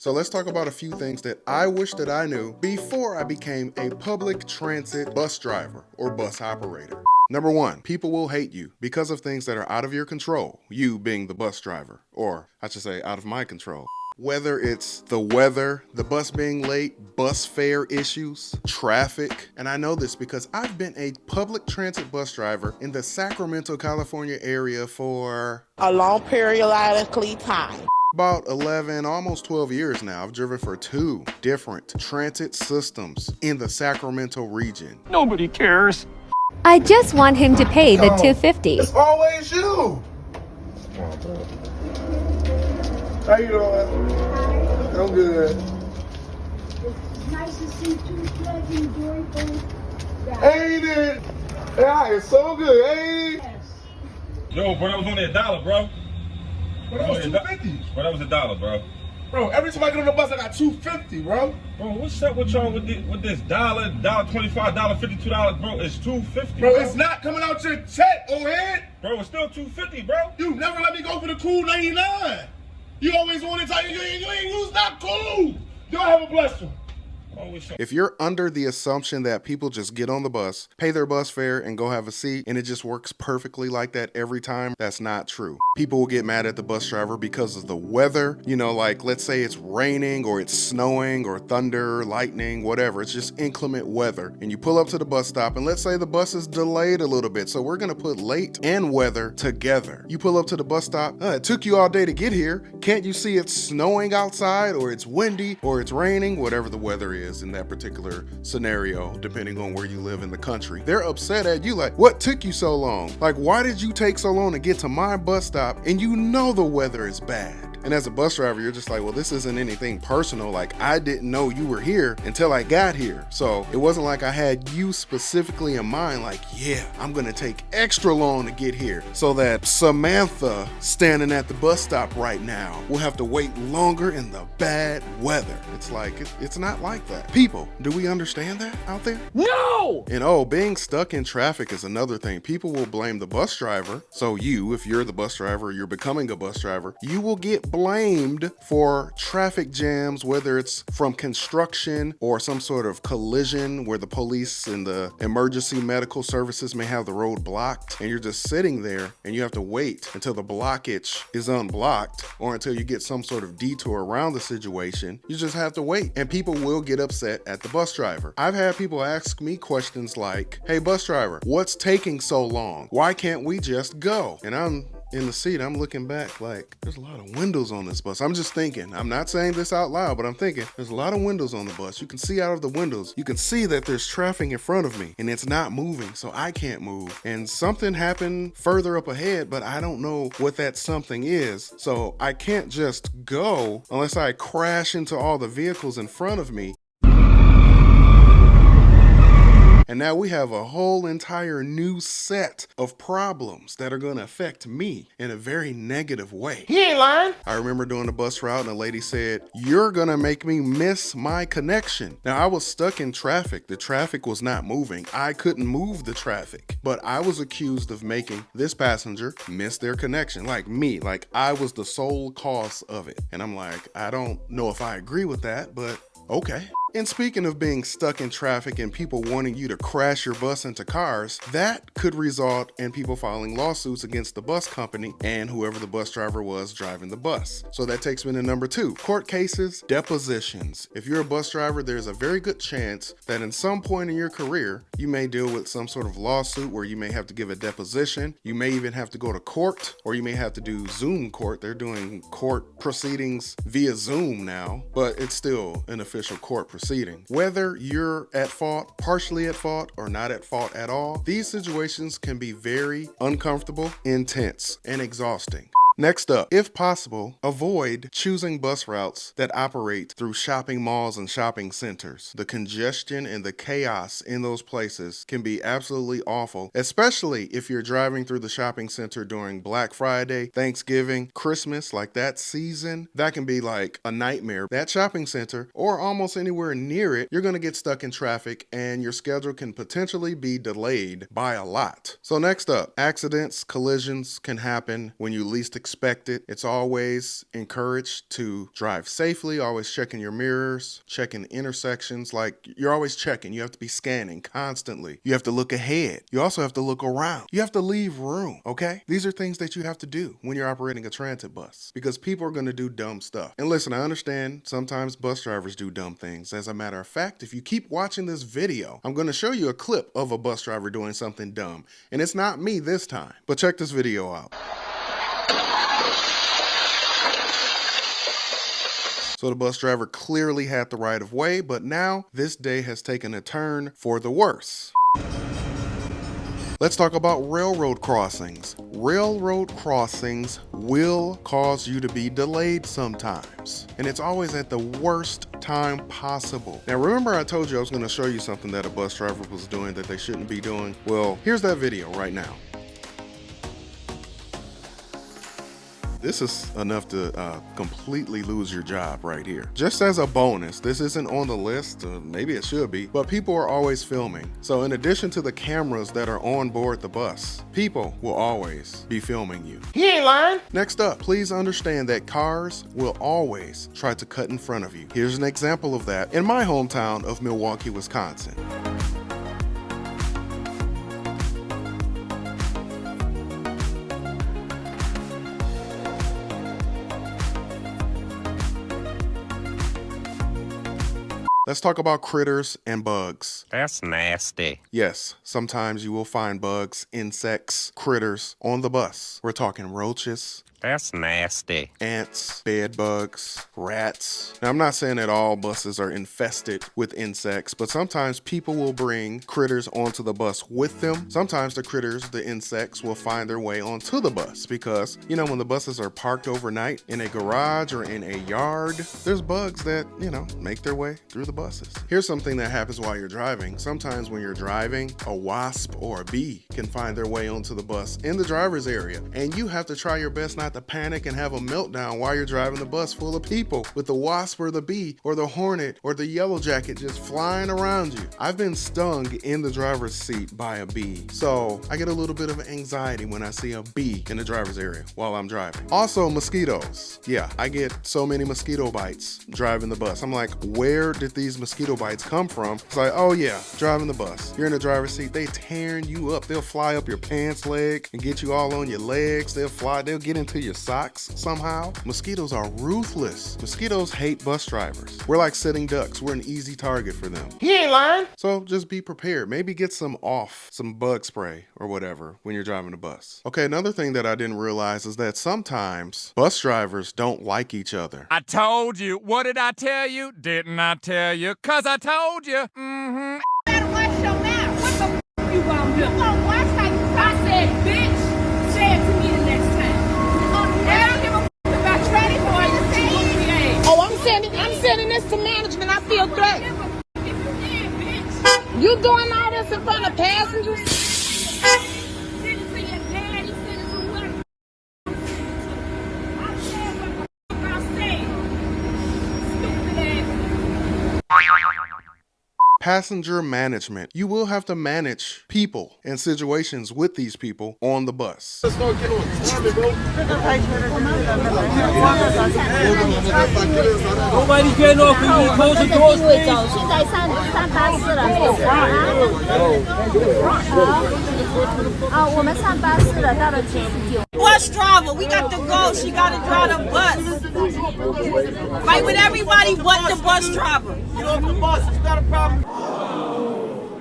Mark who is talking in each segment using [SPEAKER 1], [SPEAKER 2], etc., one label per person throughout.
[SPEAKER 1] So let's talk about a few things that I wish that I knew before I became a public transit bus driver or bus operator. Number one, people will hate you because of things that are out of your control, you being the bus driver, or I should say out of my control. Whether it's the weather, the bus being late, bus fare issues, traffic. And I know this because I've been a public transit bus driver in the Sacramento, California area for
[SPEAKER 2] a long periodically time.
[SPEAKER 1] About 11, almost 12 years now. I've driven for 2 different transit systems in the Sacramento region.
[SPEAKER 3] Nobody cares.
[SPEAKER 4] I just want him to pay the $250.
[SPEAKER 5] It's always you. How you doing? I'm good.
[SPEAKER 6] It's nice to see two pleasant, joyful.
[SPEAKER 5] Ain't it? Yeah, it's so good, ain't it?
[SPEAKER 6] Yes.
[SPEAKER 7] Yo, bro, that was only $1, bro.
[SPEAKER 5] Bro, that was $2.50.
[SPEAKER 7] Bro, that was $1, bro.
[SPEAKER 5] Bro, every time I get on the bus, I got $2.50, bro.
[SPEAKER 7] Bro, what's up with y'all with this $1, $1.25, $52, bro? It's $2.50,
[SPEAKER 5] Bro, it's not coming out your check, old head.
[SPEAKER 7] Bro, it's still $2.50, bro.
[SPEAKER 5] You never let me go for the cool 99. You always want to tell you ain't use not cool. Y'all have a blessed one.
[SPEAKER 1] If you're under the assumption that people just get on the bus, pay their bus fare, and go have a seat, and it just works perfectly like that every time, that's not true. People will get mad at the bus driver because of the weather. You know, like let's say it's raining or it's snowing or thunder, lightning, whatever. It's just inclement weather. And you pull up to the bus stop, and let's say the bus is delayed a little bit. So we're going to put late and weather together. You pull up to the bus stop. It took you all day to get here. Can't you see it's snowing outside or it's windy or it's raining, whatever the weather is in that particular scenario, depending on where you live in the country. They're upset at you like, what took you so long? Like, why did you take so long to get to my bus stop and you know the weather is bad? And as a bus driver, you're just like, well, this isn't anything personal. Like, I didn't know you were here until I got here. So it wasn't like I had you specifically in mind, like, yeah, I'm gonna take extra long to get here so that Samantha standing at the bus stop right now will have to wait longer in the bad weather. It's like, it's not like that. People, do we understand that out there?
[SPEAKER 3] No!
[SPEAKER 1] And being stuck in traffic is another thing. People will blame the bus driver. So you, if you're the bus driver, you're becoming a bus driver, you will get blamed for traffic jams, whether it's from construction or some sort of collision where the police and the emergency medical services may have the road blocked, and you're just sitting there and you have to wait until the blockage is unblocked or until you get some sort of detour around the situation. You just have to wait, and people will get upset at the bus driver. I've had people ask me questions like, hey, bus driver, what's taking so long? Why can't we just go? And I'm in the seat, I'm looking back like, there's a lot of windows on this bus. I'm just thinking, I'm not saying this out loud, but I'm thinking, there's a lot of windows on the bus. You can see out of the windows. You can see that there's traffic in front of me and it's not moving, so I can't move. And something happened further up ahead, but I don't know what that something is. So I can't just go unless I crash into all the vehicles in front of me. And now we have a whole entire new set of problems that are going to affect me in a very negative way.
[SPEAKER 3] He ain't lying.
[SPEAKER 1] I remember doing the bus route and a lady said, you're going to make me miss my connection. Now I was stuck in traffic. The traffic was not moving. I couldn't move the traffic, but I was accused of making this passenger miss their connection. Like me, like I was the sole cause of it. And I'm like, I don't know if I agree with that, but okay. And speaking of being stuck in traffic and people wanting you to crash your bus into cars, that could result in people filing lawsuits against the bus company and whoever the bus driver was driving the bus. So that takes me to number 2, court cases, depositions. If you're a bus driver, there's a very good chance that in some point in your career, you may deal with some sort of lawsuit where you may have to give a deposition. You may even have to go to court, or you may have to do Zoom court. They're doing court proceedings via Zoom now, but it's still an official court proceeding. Whether you're at fault, partially at fault, or not at fault at all, these situations can be very uncomfortable, intense, and exhausting. Next up, if possible, avoid choosing bus routes that operate through shopping malls and shopping centers. The congestion and the chaos in those places can be absolutely awful, especially if you're driving through the shopping center during Black Friday, Thanksgiving, Christmas, like that season. That can be like a nightmare. That shopping center, or almost anywhere near it, you're going to get stuck in traffic and your schedule can potentially be delayed by a lot. So next up, accidents, collisions can happen when you least expect expected. It's always encouraged to drive safely, always checking your mirrors, checking intersections. Like, you're always checking. You have to be scanning constantly. You have to look ahead. You also have to look around. You have to leave room, okay? These are things that you have to do when you're operating a transit bus, because people are going to do dumb stuff. And listen, I understand sometimes bus drivers do dumb things. As a matter of fact, if you keep watching this video, I'm going to show you a clip of a bus driver doing something dumb. And it's not me this time, but check this video out. So the bus driver clearly had the right of way, but now this day has taken a turn for the worse. Let's talk about railroad crossings. Railroad crossings will cause you to be delayed sometimes, and it's always at the worst time possible. Now, remember I told you I was going to show you something that a bus driver was doing that they shouldn't be doing? Well, here's that video right now. This is enough to completely lose your job right here. Just as a bonus, this isn't on the list, maybe it should be, but people are always filming. So in addition to the cameras that are on board the bus, people will always be filming you.
[SPEAKER 2] He ain't lying.
[SPEAKER 1] Next up, please understand that cars will always try to cut in front of you. Here's an example of that in my hometown of Milwaukee, Wisconsin. Let's talk about critters and bugs.
[SPEAKER 3] That's nasty.
[SPEAKER 1] Yes, sometimes you will find bugs, insects, critters on the bus. We're talking roaches.
[SPEAKER 3] That's nasty.
[SPEAKER 1] Ants, bed bugs, rats. Now, I'm not saying that all buses are infested with insects, but sometimes people will bring critters onto the bus with them. Sometimes the critters, the insects, will find their way onto the bus because, you know, when the buses are parked overnight in a garage or in a yard, there's bugs that, you know, make their way through the buses. Here's something that happens while you're driving. Sometimes when you're driving, a wasp or a bee can find their way onto the bus in the driver's area, and you have to try your best not to panic and have a meltdown while you're driving the bus full of people with the wasp or the bee or the hornet or the yellow jacket just flying around you. I've been stung in the driver's seat by a bee, so I get a little bit of anxiety when I see a bee in the driver's area while I'm driving. Also, mosquitoes. Yeah, I get so many mosquito bites driving the bus. I'm like, where did these mosquito bites come from? It's like, oh yeah, driving the bus. You're in the driver's seat, they tearing you up. They'll fly up your pants leg and get you all on your legs. They'll get into your socks somehow. Mosquitoes are ruthless. Mosquitoes hate bus drivers. We're like sitting ducks. We're an easy target for them.
[SPEAKER 2] He ain't lying.
[SPEAKER 1] So just be prepared. Maybe get some bug spray or whatever when you're driving a bus. Okay, another thing that I didn't realize is that sometimes bus drivers don't like each other.
[SPEAKER 3] I told you. What did I tell you? Didn't I tell you? 'Cause I told you. Mm-hmm.
[SPEAKER 6] What's your mouth? What the f you gonna do? You gonna watch like I said, bitch? Say it to me the next time. And I don't give a f about trading or you saying.
[SPEAKER 2] Oh, I'm sending this to management. I feel threatened. You doing all this in front of passengers?
[SPEAKER 6] Send it to your daddy. Send it to whoever. I said what the f I said. Stupid ass.
[SPEAKER 1] Passenger management. You will have to manage people and situations with these people on the bus.
[SPEAKER 5] Let's start getting on time, bro.
[SPEAKER 8] Nobody getting off when you close the doors, please.
[SPEAKER 6] 现在上巴士了，是不是啊？我们上巴士了，到了79。
[SPEAKER 9] Bus driver, we got to go. She got to drive the bus. Fight with everybody but the bus driver.
[SPEAKER 5] Get off the bus. It's not a problem.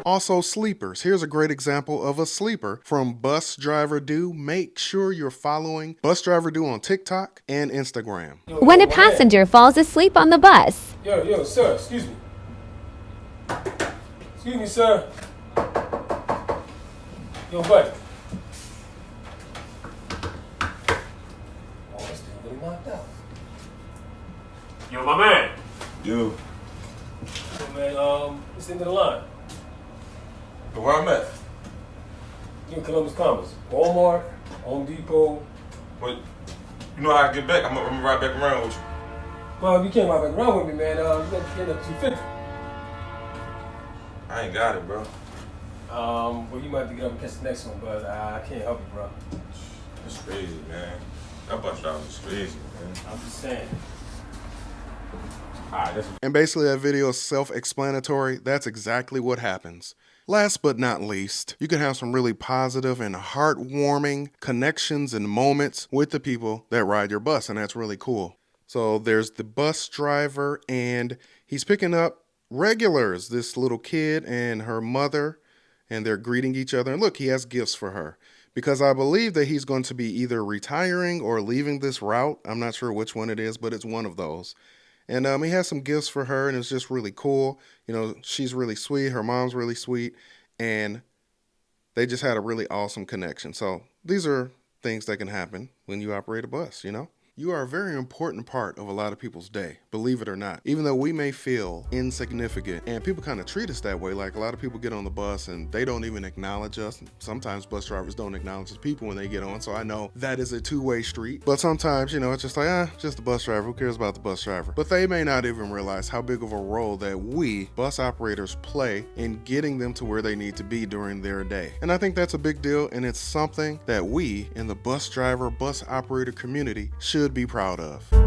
[SPEAKER 1] Also, sleepers. Here's a great example of a sleeper from Bus Driver Do. Make sure you're following Bus Driver Do on TikTok and Instagram.
[SPEAKER 4] When a passenger falls asleep on the bus.
[SPEAKER 8] Yo, sir, excuse me. Excuse me, sir. Yo, buddy. Oh, this thing really knocked out. Yo, my man.
[SPEAKER 7] Yo,
[SPEAKER 8] Yo, man, this end of the line.
[SPEAKER 7] where I'm at?
[SPEAKER 8] You in Columbus Commerce. Walmart, Home Depot.
[SPEAKER 7] But you know how I get back? I'm gonna ride back around with you.
[SPEAKER 8] Well, if you can't ride back around with me, man, you got to get up 250.
[SPEAKER 7] I ain't got it, bro.
[SPEAKER 8] Well, you might have to get up and catch the next one, but I can't help you, bro.
[SPEAKER 7] It's crazy, man. That bus driver was crazy, man.
[SPEAKER 8] I'm just saying.
[SPEAKER 7] Alright, that's
[SPEAKER 1] And basically that video is self-explanatory. That's exactly what happens. Last but not least, you can have some really positive and heartwarming connections and moments with the people that ride your bus, and that's really cool. So there's the bus driver, and he's picking up regulars, this little kid and her mother, and they're greeting each other. And look, he has gifts for her because I believe that he's going to be either retiring or leaving this route. I'm not sure which one it is, but it's one of those. And he has some gifts for her, and it's just really cool. You know, she's really sweet. Her mom's really sweet. And they just had a really awesome connection. So these are things that can happen when you operate a bus, you know? You are a very important part of a lot of people's day, believe it or not. Even though we may feel insignificant, and people kind of treat us that way, like a lot of people get on the bus and they don't even acknowledge us. Sometimes bus drivers don't acknowledge the people when they get on, so I know that is a two-way street. But sometimes, you know, it's just like, just the bus driver, who cares about the bus driver? But they may not even realize how big of a role that we, bus operators, play in getting them to where they need to be during their day. And I think that's a big deal, and it's something that we in the bus driver, bus operator community should be proud of.